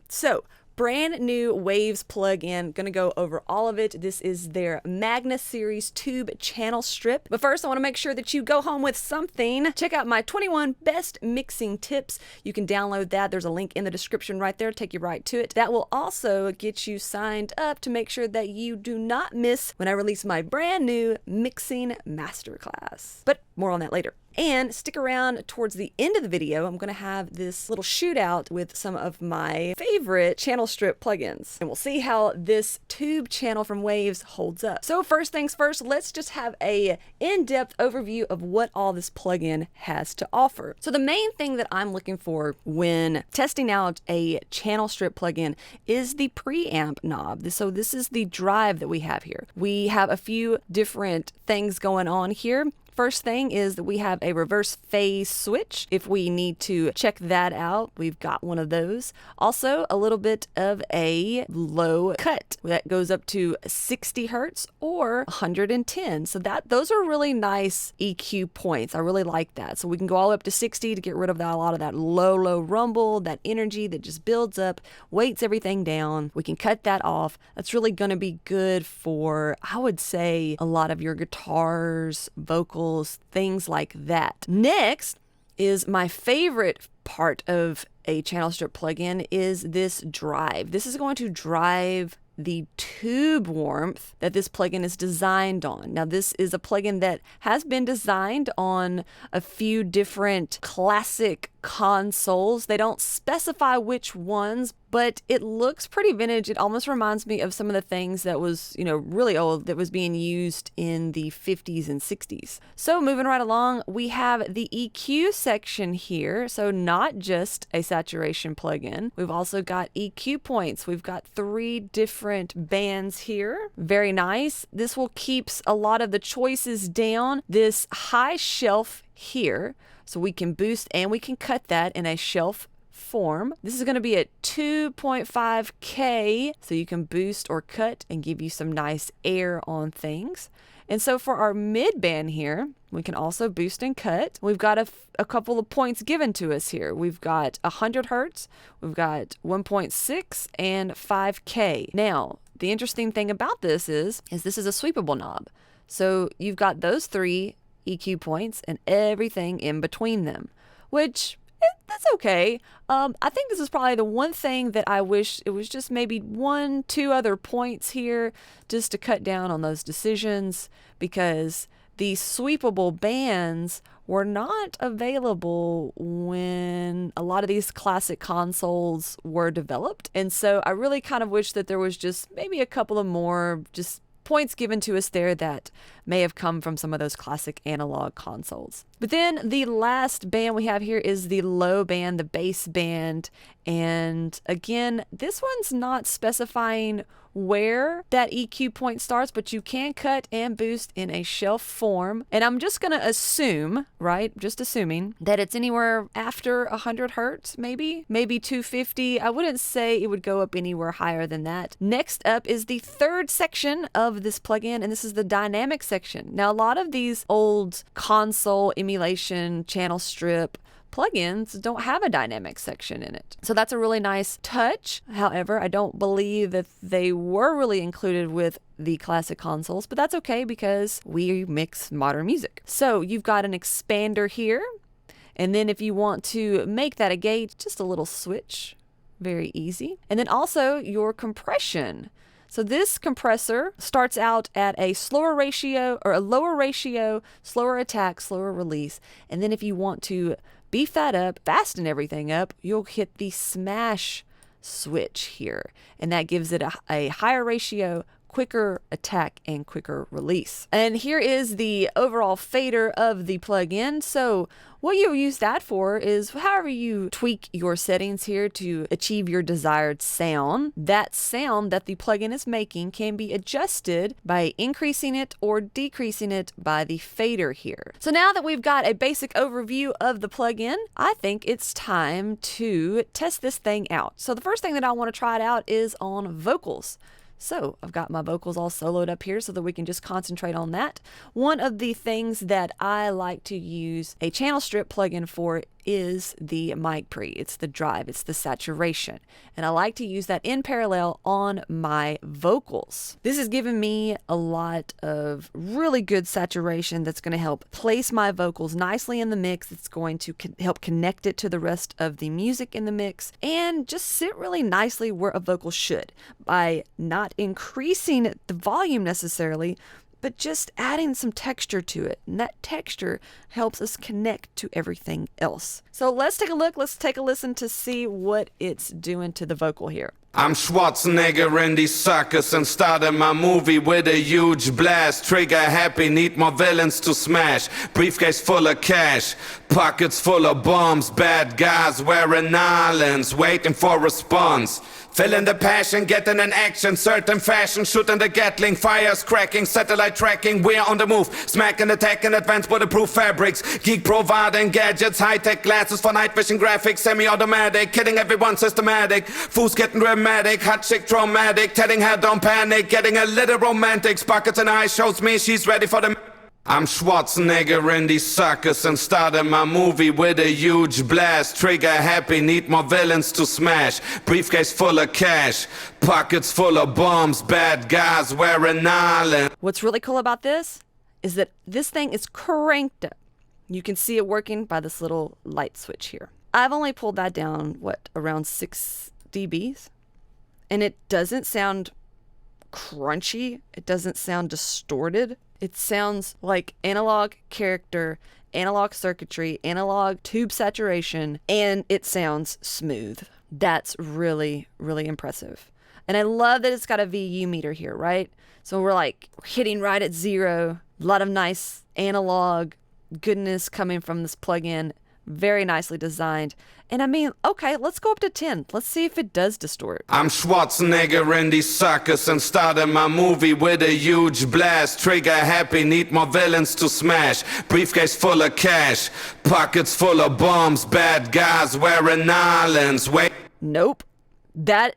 So brand new Waves plugin. Gonna go over all of it. This is their Magna Series tube channel strip. But first, I want to make sure that you go home with something. Check out my 21 best mixing tips. You can download that. There's a link in the description right there. Take you right to it. That will also get you signed up to make sure that you do not miss when I release my brand new mixing masterclass. But more on that later. And stick around towards the end of the video. I'm going to have this little shootout with some of my favorite channel strip plugins. And we'll see how this tube channel from Waves holds up. So first things first, let's just have a in-depth overview of what all this plugin has to offer. So the main thing that I'm looking for when testing out a channel strip plugin is the preamp knob. So this is the drive that we have here. We have a few different things going on here. First thing is that we have a reverse phase switch. If we need to check that out, we've got one of those. Also, a little bit of a low cut that goes up to 60 hertz or 110. So those are really nice EQ points. I really like that. So we can go all up to 60 to get rid of a lot of that low rumble, that energy that just builds up, weights everything down. We can cut that off. That's really going to be good for, I would say, a lot of your guitars, vocals, things like that. Next is my favorite part of a channel strip plugin is this drive. This is going to drive the tube warmth that this plugin is designed on. Now, this is a plugin that has been designed on a few different classic consoles. They don't specify which ones, but it looks pretty vintage. It almost reminds me of some of the things that was, really old that was being used in the 50s and 60s. So moving right along, we have the EQ section here. So not just a saturation plugin. We've also got EQ points. We've got 3 different bands here. Very nice. This will keeps a lot of the choices down. This high shelf here, so we can boost and we can cut that in a shelf form. This is going to be at 2.5K, so you can boost or cut and give you some nice air on things. And so for our mid band here, we can also boost and cut. We've got a couple of points given to us here. We've got 100 hertz, we've got 1.6 and 5K. Now, the interesting thing about this is this is a sweepable knob. So you've got those 3 EQ points and everything in between them, which that's okay. I think this is probably the one thing that I wish it was just maybe 1-2 other points here just to cut down on those decisions, because these sweepable bands were not available when a lot of these classic consoles were developed. And so I really kind of wish that there was just maybe a couple of more just points given to us there that may have come from some of those classic analog consoles. But then the last band we have here is the low band, the bass band. And again, this one's not specifying where that EQ point starts, but you can cut and boost in a shelf form. And I'm just going to assume, right, just assuming that it's anywhere after 100 hertz, maybe 250. I wouldn't say it would go up anywhere higher than that. Next up is the third section of this plugin, and this is the dynamic section. Now, a lot of these old console emulation channel strip plugins don't have a dynamic section in it. So that's a really nice touch. However, I don't believe that they were really included with the classic consoles, but that's okay because we mix modern music. So you've got an expander here. And then if you want to make that a gate, just a little switch, very easy. And then also your compression. So this compressor starts out at a slower ratio or a lower ratio, slower attack, slower release. And then if you want to beef that up, fasten everything up, you'll hit the smash switch here. And that gives it a higher ratio, quicker attack, and quicker release. And here is the overall fader of the plugin. So what you'll use that for is however you tweak your settings here to achieve your desired sound. That sound that the plugin is making can be adjusted by increasing it or decreasing it by the fader here. So now that we've got a basic overview of the plugin, I think it's time to test this thing out. So the first thing that I want to try it out is on vocals. So I've got my vocals all soloed up here so that we can just concentrate on that. One of the things that I like to use a channel strip plugin for is the mic pre. It's the drive, it's the saturation. And I like to use that in parallel on my vocals. This has given me a lot of really good saturation that's going to help place my vocals nicely in the mix. It's going to help connect it to the rest of the music in the mix and just sit really nicely where a vocal should by not increasing the volume necessarily, but just adding some texture to it. And that texture helps us connect to everything else. So let's take a look. Let's take a listen to see what it's doing to the vocal here. I'm Schwarzenegger in these suckers and started my movie with a huge blast. Trigger happy, need more villains to smash. Briefcase full of cash, pockets full of bombs. Bad guys wearing islands, waiting for response. Feeling the passion, getting an action, certain fashion, shooting the Gatling, fires cracking, satellite tracking, we're on the move, smacking, attacking, advanced bulletproof fabrics, geek providing gadgets, high-tech glasses for night vision graphics, semi-automatic, kidding everyone systematic, fools getting dramatic, hot chick traumatic, telling her don't panic, getting a little romantic, sparkles in her eyes shows me she's ready for the... I'm Schwarzenegger in these suckers and started my movie with a huge blast. Trigger happy, need more villains to smash. Briefcase full of cash, pockets full of bombs. Bad guys wearing islands. What's really cool about this is that this thing is cranked up. You can see it working by this little light switch here. I've only pulled that down, around 6 dBs. And it doesn't sound crunchy. It doesn't sound distorted. It sounds like analog character, analog circuitry, analog tube saturation, and it sounds smooth. That's really, really impressive. And I love that it's got a VU meter here, right? So we're hitting right at 0. A lot of nice analog goodness coming from this plugin. Very nicely designed. And I mean, okay, let's go up to 10. Let's see if it does distort. I'm Schwarzenegger in these suckers and started my movie with a huge blast. Trigger happy, need more villains to smash. Briefcase full of cash, pockets full of bombs. Bad guys wearing islands. Wait. Nope. That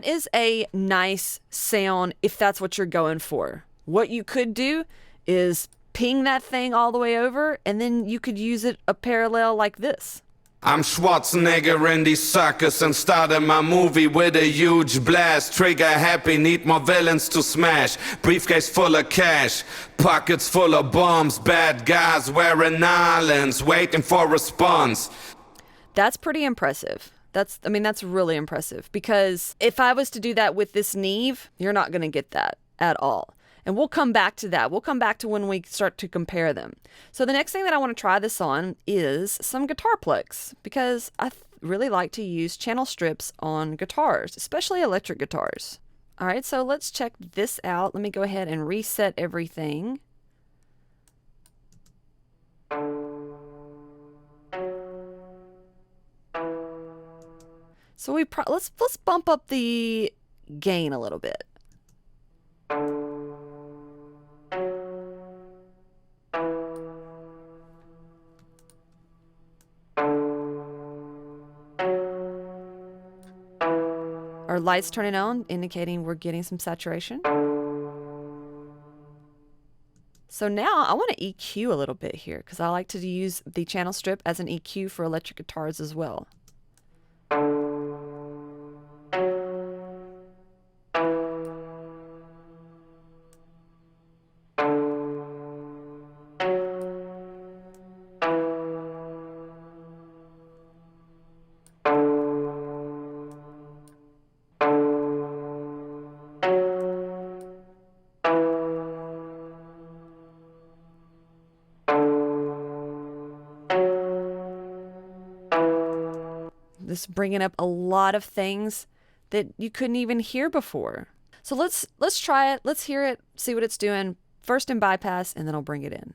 is a nice sound if that's what you're going for. What you could do is ping that thing all the way over, and then you could use it a parallel like this. I'm Schwarzenegger in these suckers and started my movie with a huge blast. Trigger happy, need more villains to smash. Briefcase full of cash, pockets full of bombs. Bad guys wearing islands, waiting for response. That's pretty impressive. That's really impressive, because if I was to do that with this NEVE, you're not going to get that at all. And we'll come back to that. We'll come back to when we start to compare them. So the next thing that I want to try this on is some guitar plugs, because I really like to use channel strips on guitars, especially electric guitars. All right, so let's check this out. Let me go ahead and reset everything. So let's bump up the gain a little bit. Our lights turning on, indicating we're getting some saturation. So now I want to EQ a little bit here, because I like to use the channel strip as an EQ for electric guitars as well. This is bringing up a lot of things that you couldn't even hear before. So let's try it. Let's hear it, see what it's doing. First in bypass, and then I'll bring it in.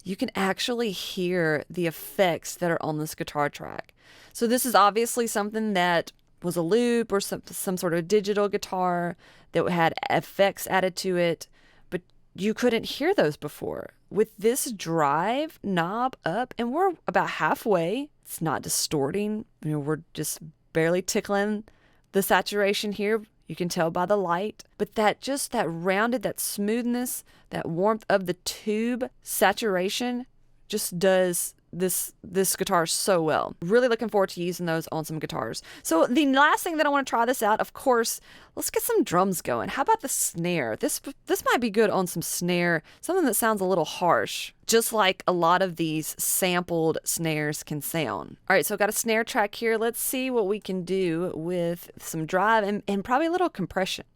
You can actually hear the effects that are on this guitar track. So this is obviously something that was a loop or some sort of digital guitar that had effects added to it, but you couldn't hear those before. With this drive knob up, and we're about halfway, it's not distorting. We're just barely tickling the saturation here. You can tell by the light, but that rounded, that smoothness, that warmth of the tube saturation just does this guitar so well. Really looking forward to using those on some guitars. So the last thing that I want to try this out, of course, let's get some drums going. How about the snare? This might be good on some snare, something that sounds a little harsh, just like a lot of these sampled snares can sound. All right, so I've got a snare track here. Let's see what we can do with some drive and probably a little compression.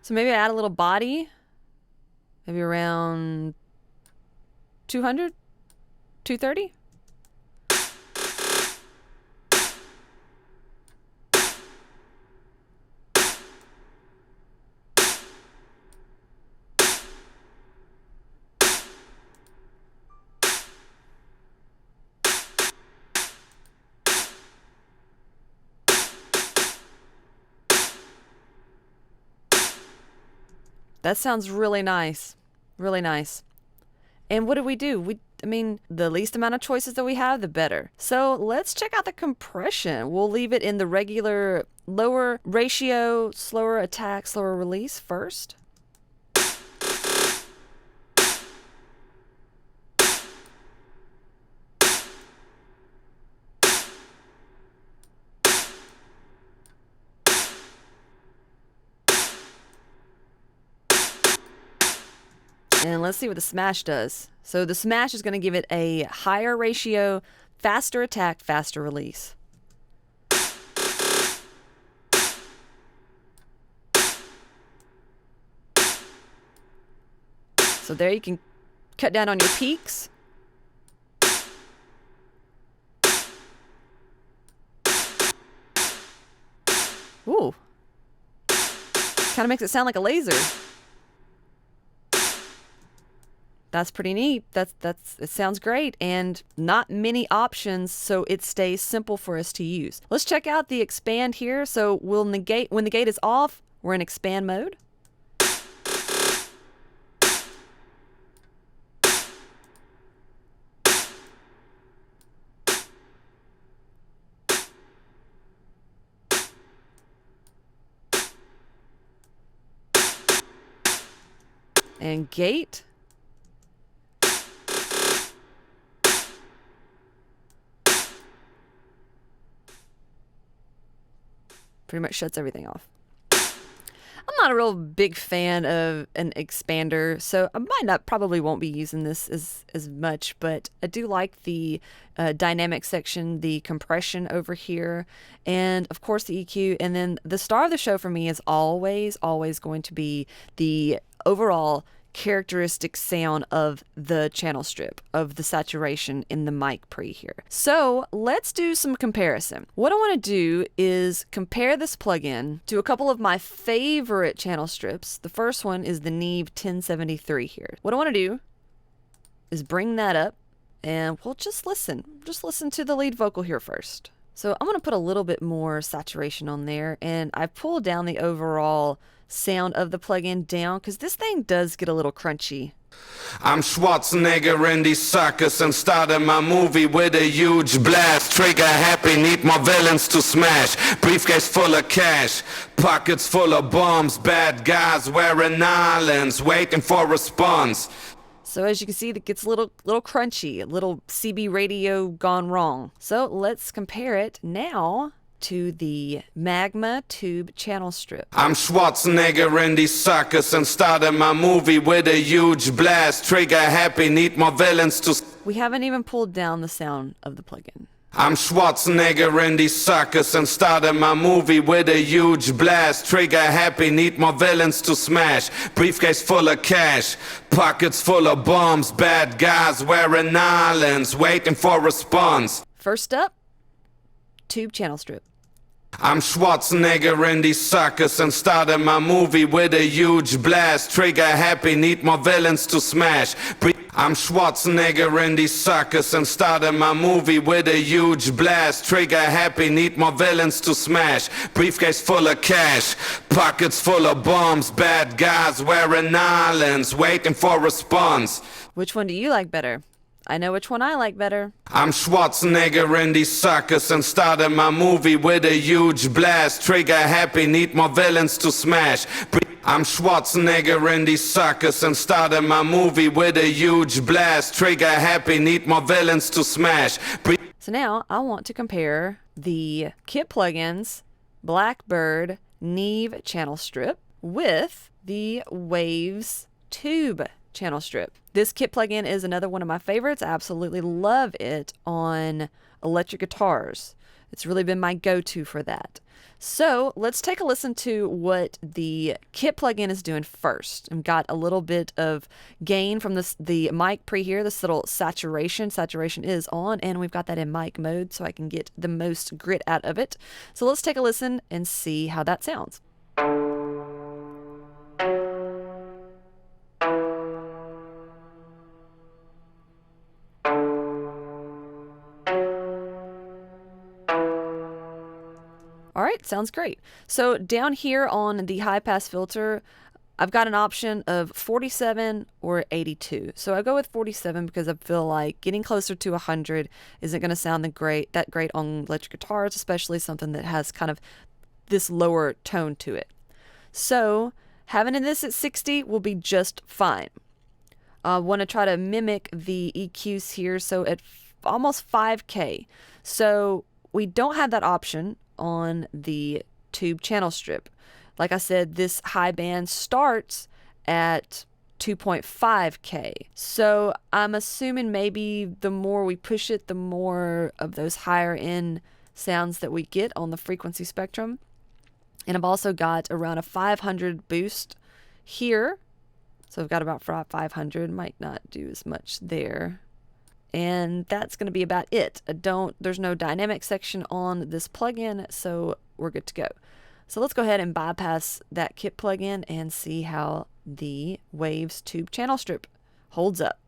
So maybe add a little body, maybe around 200, 230. That sounds really nice. Really nice. And what do? The least amount of choices that we have, the better. So let's check out the compression. We'll leave it in the regular lower ratio, slower attack, slower release first. And let's see what the smash does. So the smash is going to give it a higher ratio, faster attack, faster release. So there you can cut down on your peaks. Ooh. Kind of makes it sound like a laser. That's pretty neat. It sounds great, and not many options, so it stays simple for us to use. Let's check out the expand here. So we'll negate when the gate is off, we're in expand mode. And gate. Pretty much shuts everything off. I'm not a real big fan of an expander, so I probably won't be using this as much, but I do like the dynamic section, the compression over here, and of course the EQ. And then the star of the show for me is always going to be the overall characteristic sound of the channel strip, of the saturation in the mic pre here. So let's do some comparison. What I want to do is compare this plugin to a couple of my favorite channel strips. The first one is the NEVE 1073 here. What I want to do is bring that up, and we'll just listen to the lead vocal here first. So I'm going to put a little bit more saturation on there, and I pulled down the overall sound of the plugin down because this thing does get a little crunchy. I'm Schwarzenegger in these suckers and started my movie with a huge blast. Trigger happy, need more villains to smash. Briefcase full of cash, pockets full of bombs. Bad guys wearing islands, waiting for response. So as you can see, it gets a little crunchy, a little CB radio gone wrong. So let's compare it now to the Magma Tube channel strip. I'm Schwarzenegger in these suckers and started my movie with a huge blast. Trigger happy, need more villains to... We haven't even pulled down the sound of the plugin. I'm Schwarzenegger in these suckers and started my movie with a huge blast. Trigger happy, need more villains to smash. Briefcase full of cash, pockets full of bombs. Bad guys wearing islands, waiting for response. First up, Tube channel strip. I'm Schwarzenegger in these suckers and started my movie with a huge blast. Trigger happy, need more villains to smash. I'm Schwarzenegger in these suckers and started my movie with a huge blast. Trigger happy, need more villains to smash. Briefcase full of cash, pockets full of bombs. Bad guys wearing islands, waiting for response. Which one do you like better? I know which one I like better. I'm Schwarzenegger in these suckers and started my movie with a huge blast. Trigger happy, need more villains to smash. I'm Schwarzenegger in these suckers and started my movie with a huge blast. Trigger happy, need more villains to smash. So now I want to compare the Kit plugins Blackbird NEVE channel strip with the Waves tube channel strip. This Kit plugin is another one of my favorites. I absolutely love it on electric guitars. It's really been my go-to for that. So let's take a listen to what the Kit plugin is doing first. I've got a little bit of gain from the mic pre here, this little saturation. Saturation is on, and we've got that in mic mode so I can get the most grit out of it. So let's take a listen and see how that sounds. All right, sounds great. So down here on the high pass filter, I've got an option of 47 or 82. So I go with 47 because I feel like getting closer to 100 isn't going to sound that great on electric guitars, especially something that has kind of this lower tone to it. So having this at 60 will be just fine. I want to try to mimic the EQs here, so at almost 5K. So we don't have that option on the tube channel strip. Like I said, this high band starts at 2.5K. So I'm assuming maybe the more we push it, the more of those higher end sounds that we get on the frequency spectrum. And I've also got around a 500 boost here. So I've got about 500, might not do as much there. And that's going to be about it. There's no dynamic section on this plugin, so we're good to go. So let's go ahead and bypass that Kit plugin and see how the Waves tube channel strip holds up.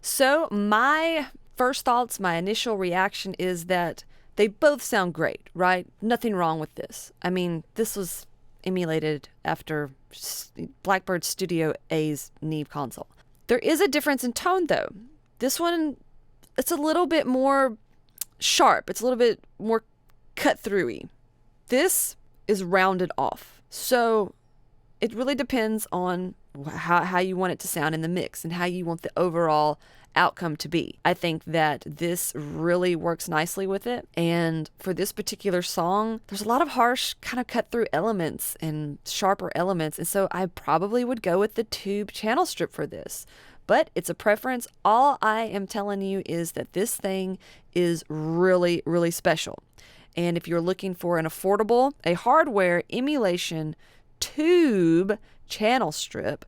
So my first thoughts, my initial reaction is that they both sound great, right? Nothing wrong with this. I mean, this was emulated after Blackbird Studio A's NEVE console. There is a difference in tone though. This one, it's a little bit more sharp. It's a little bit more cut-through-y. This is rounded off. So it really depends on how you want it to sound in the mix and how you want the overall outcome to be. I think that this really works nicely with it. And for this particular song, there's a lot of harsh kind of cut through elements and sharper elements. And so I probably would go with the tube channel strip for this. But it's a preference. All I am telling you is that this thing is really, really special. And if you're looking for an affordable, a hardware emulation tube channel strip,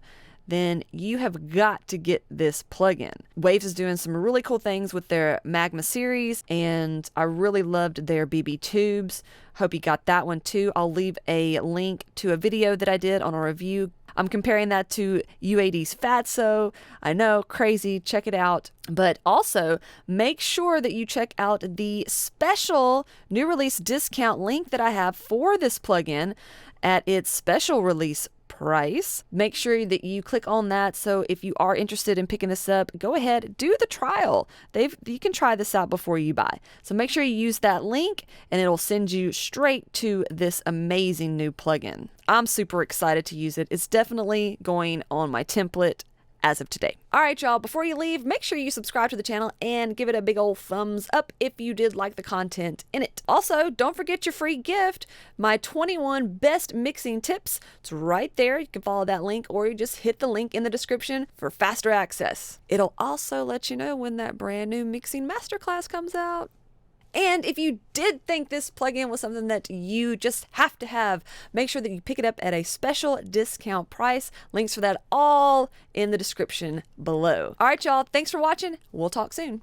then you have got to get this plugin. Waves is doing some really cool things with their Magma series, and I really loved their BB tubes. Hope you got that one too. I'll leave a link to a video that I did on a review. I'm comparing that to UAD's Fatso. I know, crazy, check it out. But also, make sure that you check out the special new release discount link that I have for this plugin at its special release price. Make sure that you click on that. So if you are interested in picking this up, go ahead, do the trial. You can try this out before you buy. So make sure you use that link and it'll send you straight to this amazing new plugin. I'm super excited to use it. It's definitely going on my template as of today. All right, y'all, before you leave, make sure you subscribe to the channel and give it a big old thumbs up if you did like the content in it. Also, don't forget your free gift, my 21 best mixing tips. It's right there. You can follow that link or you just hit the link in the description for faster access. It'll also let you know when that brand new mixing masterclass comes out. And if you did think this plugin was something that you just have to have, make sure that you pick it up at a special discount price. Links for that all in the description below. All right, y'all. Thanks for watching. We'll talk soon.